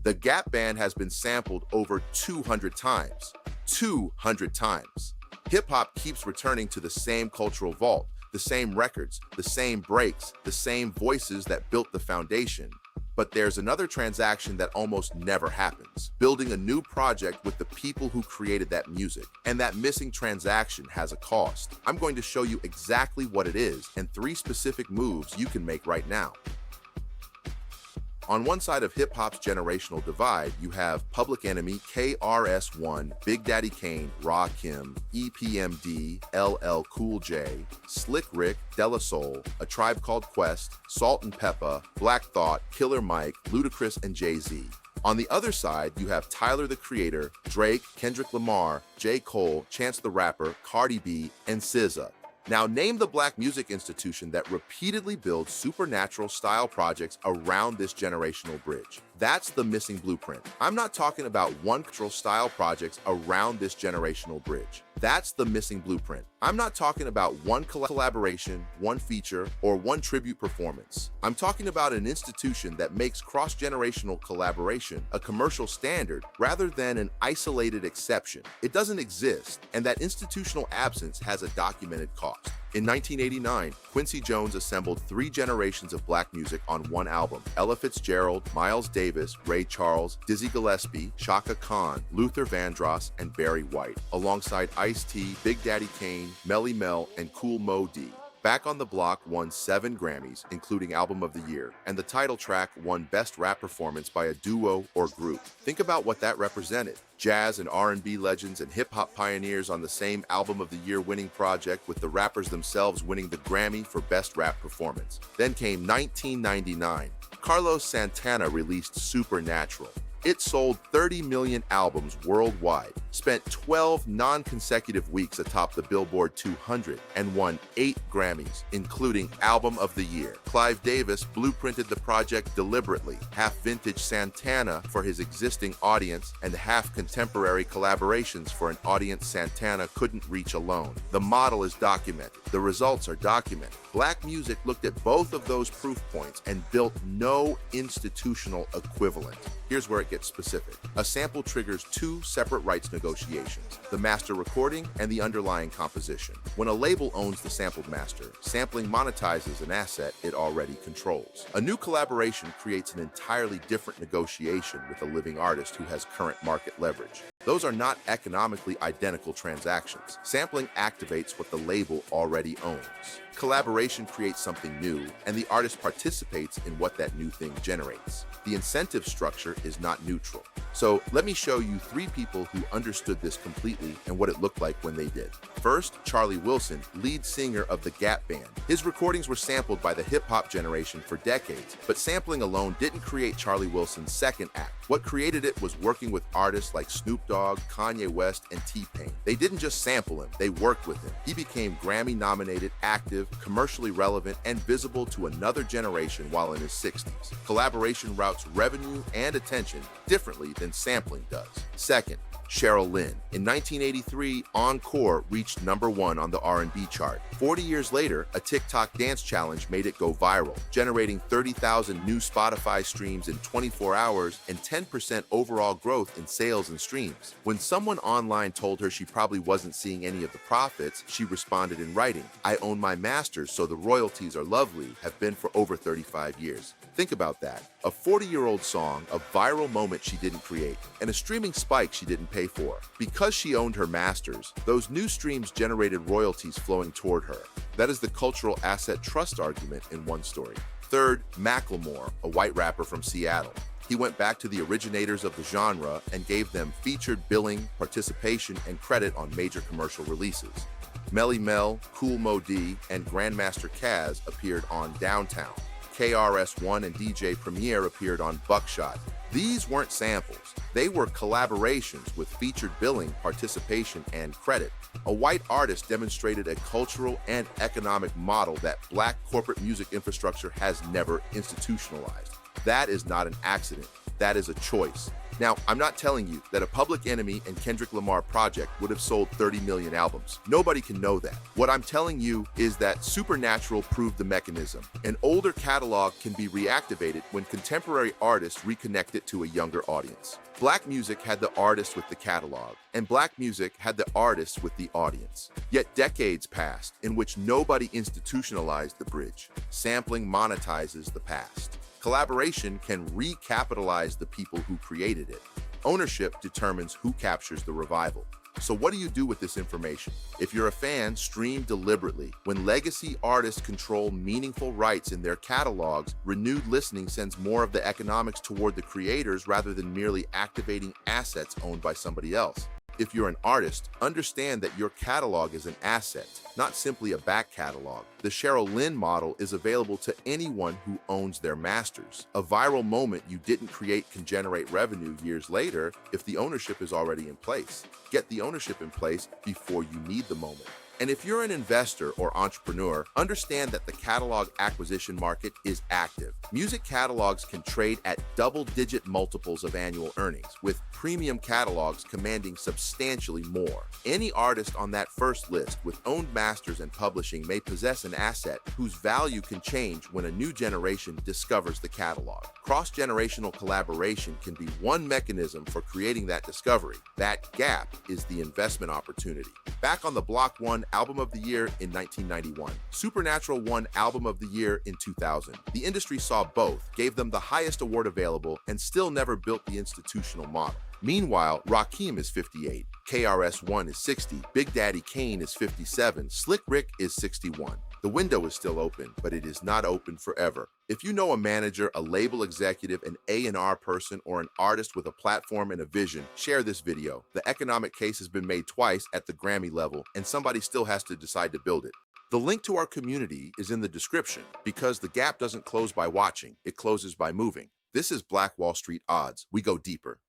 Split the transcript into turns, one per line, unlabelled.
The Gap Band has been sampled over 200 times. 200 times. Hip-hop keeps returning to the same cultural vault, the same records, the same breaks, the same voices that built the foundation. But there's another transaction that almost never happens, building a new project with the people who created that music. And that missing transaction has a cost. I'm going to show you exactly what it is and 3 specific moves you can make right now. On one side of hip-hop's generational divide, you have Public Enemy, KRS-One, Big Daddy Kane, Rakim, EPMD, LL Cool J, Slick Rick, De La Soul, A Tribe Called Quest, Salt and Peppa, Black Thought, Killer Mike, Ludacris, and Jay-Z. On the other side, you have Tyler the Creator, Drake, Kendrick Lamar, J. Cole, Chance the Rapper, Cardi B, and SZA. Now name the black music institution that repeatedly builds supernatural style projects around this generational bridge. That's the missing blueprint. I'm not talking about one cultural style projects around this generational bridge. That's the missing blueprint. I'm not talking about one collaboration, one feature, or one tribute performance. I'm talking about an institution that makes cross-generational collaboration a commercial standard rather than an isolated exception. It doesn't exist, and that institutional absence has a documented cost. In 1989, Quincy Jones assembled 3 generations of black music on one album. Ella Fitzgerald, Miles Davis, Ray Charles, Dizzy Gillespie, Chaka Khan, Luther Vandross, and Barry White, alongside Ice-T, Big Daddy Kane, Melle Mel, and Kool Moe Dee. Back on the Block won 7 Grammys, including Album of the Year, and the title track won Best Rap Performance by a Duo or Group. Think about what that represented. Jazz and R&B legends and hip-hop pioneers on the same Album of the Year winning project, with the rappers themselves winning the Grammy for Best Rap Performance. Then came 1999. Carlos Santana released Supernatural. It sold 30 million albums worldwide, spent 12 non-consecutive weeks atop the Billboard 200, and won 8 Grammys, including Album of the Year. Clive Davis blueprinted the project deliberately, half vintage Santana for his existing audience and half contemporary collaborations for an audience Santana couldn't reach alone. The model is documented. The results are documented. Black music looked at both of those proof points and built no institutional equivalent. Here's where it gets specific. A sample triggers 2 separate rights negotiations, the master recording and the underlying composition. When a label owns the sampled master, sampling monetizes an asset it already controls. A new collaboration creates an entirely different negotiation with a living artist who has current market leverage. Those are not economically identical transactions. Sampling activates what the label already owns. Collaboration creates something new, and the artist participates in what that new thing generates. The incentive structure is not neutral. So let me show you 3 people who understood this completely and what it looked like when they did. First, Charlie Wilson, lead singer of the Gap Band. His recordings were sampled by the hip-hop generation for decades, but sampling alone didn't create Charlie Wilson's second act. What created it was working with artists like Snoop Dogg, Kanye West, and T-Pain. They didn't just sample him, they worked with him. He became Grammy-nominated, active, commercially relevant, and visible to another generation while in his 60s. Collaboration routes revenue and attention differently than sampling does. Second, Cheryl Lynn. In 1983, Encore reached #1 on the R&B chart. 40 years later, a TikTok dance challenge made it go viral, generating 30,000 new Spotify streams in 24 hours and 10% overall growth in sales and streams. When someone online told her she probably wasn't seeing any of the profits, she responded in writing, "I own my masters, so the royalties are lovely, have been for over 35 years. Think about that. A 40-year-old song, a viral moment she didn't create, and a streaming spike she didn't pay for. Because she owned her masters, those new streams generated royalties flowing toward her. That is the cultural asset trust argument in one story. Third, Macklemore, a white rapper from Seattle. He went back to the originators of the genre and gave them featured billing, participation, and credit on major commercial releases. Melle Mel, Kool Moe Dee, and Grandmaster Caz appeared on Downtown. KRS-One and DJ Premier appeared on Buckshot. These weren't samples. They were collaborations with featured billing, participation, and credit. A white artist demonstrated a cultural and economic model that black corporate music infrastructure has never institutionalized. That is not an accident. That is a choice. Now, I'm not telling you that a Public Enemy and Kendrick Lamar project would have sold 30 million albums. Nobody can know that. What I'm telling you is that Supernatural proved the mechanism. An older catalog can be reactivated when contemporary artists reconnect it to a younger audience. Black music had the artist with the catalog, and black music had the artist with the audience. Yet decades passed in which nobody institutionalized the bridge. Sampling monetizes the past. Collaboration can recapitalize the people who created it. Ownership determines who captures the revival. So what do you do with this information? If you're a fan, stream deliberately. When legacy artists control meaningful rights in their catalogs, renewed listening sends more of the economics toward the creators rather than merely activating assets owned by somebody else. If you're an artist, understand that your catalog is an asset, not simply a back catalog. The Cheryl Lynn model is available to anyone who owns their masters. A viral moment you didn't create can generate revenue years later if the ownership is already in place. Get the ownership in place before you need the moment. And if you're an investor or entrepreneur, understand that the catalog acquisition market is active. Music catalogs can trade at double-digit multiples of annual earnings, with premium catalogs commanding substantially more. Any artist on that first list with owned masters and publishing may possess an asset whose value can change when a new generation discovers the catalog. Cross-generational collaboration can be one mechanism for creating that discovery. That gap is the investment opportunity. Back on the Block won Album of the Year in 1991. Supernatural won Album of the Year in 2000. The industry saw both, gave them the highest award available, and still never built the institutional model. Meanwhile, Rakim is 58, KRS-One is 60, Big Daddy Kane is 57, Slick Rick is 61. The window is still open, but it is not open forever. If you know a manager, a label executive, an A&R person, or an artist with a platform and a vision, share this video. The economic case has been made twice at the Grammy level, and somebody still has to decide to build it. The link to our community is in the description because the gap doesn't close by watching, it closes by moving. This is Black Wall Street Odds. We go deeper.